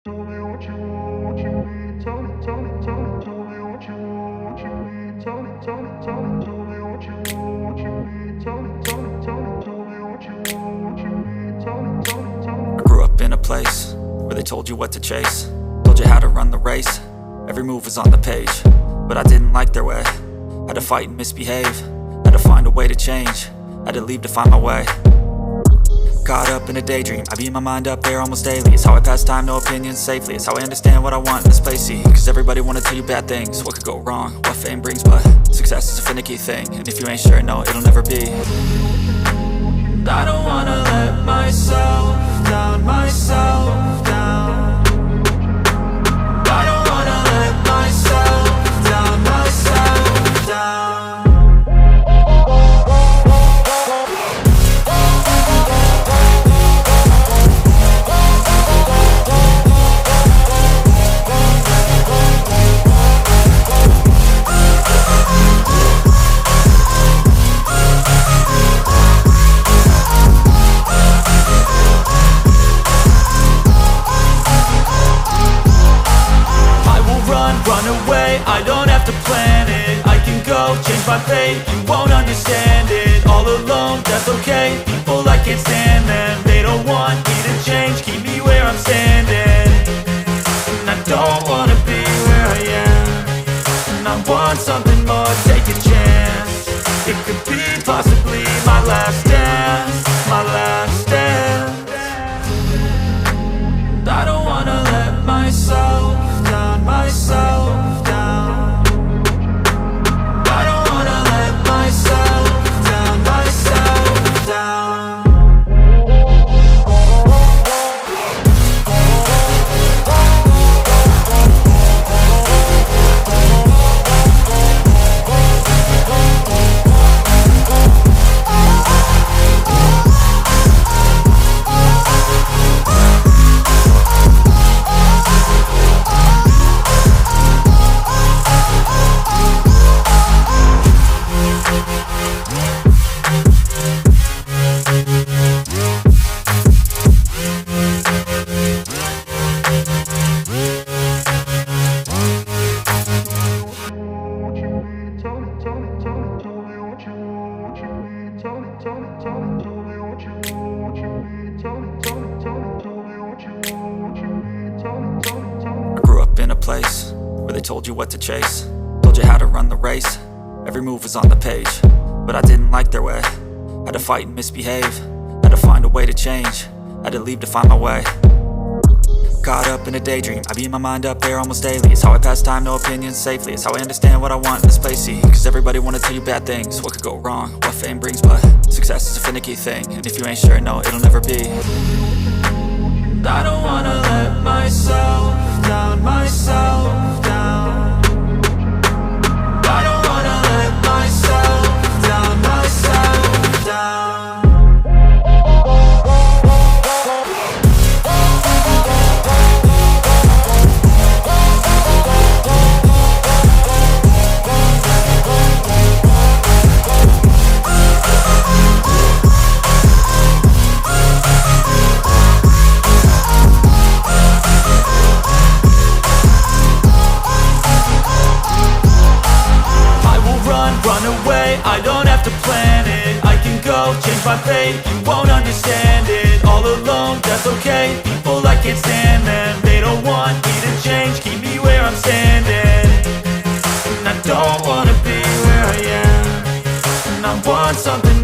Tell me what you need. Tell me. Tell me what you need. Tell me what you need. Tell me what you need. I grew up in a place where they told you what to chase, told you how to run the race. Every move was on the page, but I didn't like their way. Had to fight and misbehave, had to find a way to change, had to leave to find my way. Caught up in a daydream, I beat my mind up there almost daily. It's how I pass time, no opinions safely. It's how I understand what I want in this place, see. Cause everybody wanna tell you bad things, what could go wrong, what fame brings. But success is a finicky thing, and if you ain't sure, no, it'll never be. I don't wanna let myself down, myself down. I don't wanna let myself down, myself down. Run away, I don't have to plan it. I can go, change my fate, you won't understand it. All alone, that's okay, people I can't stand them. They don't want me to change, keep me where I'm standing. And I don't wanna be where I am, and I want something more, take a chance. It could be possibly my last dance, my last dance. I don't wanna let myself down, myself down. I don't wanna let myself down, myself down. I grew up in a place where they told you what to chase, told you how to run the race. Every move was on the page, but I didn't like their way. Had to fight and misbehave, had to find a way to change, had to leave to find my way. Caught up in a daydream, I beat my mind up there almost daily. It's how I pass time, no opinions safely. It's how I understand what I want in this place, see. Cause everybody wanna tell you bad things, what could go wrong, what fame brings. But success is a finicky thing, and if you ain't sure, no, it'll never be. I don't wanna let myself down, myself down. I don't wanna let myself down, myself down. Run away, I don't have to plan it. I can go, change my fate, you won't understand it. All alone, that's okay, people I can't stand them. They don't want me to change, keep me where I'm standing. And I don't wanna be where I am, and I want something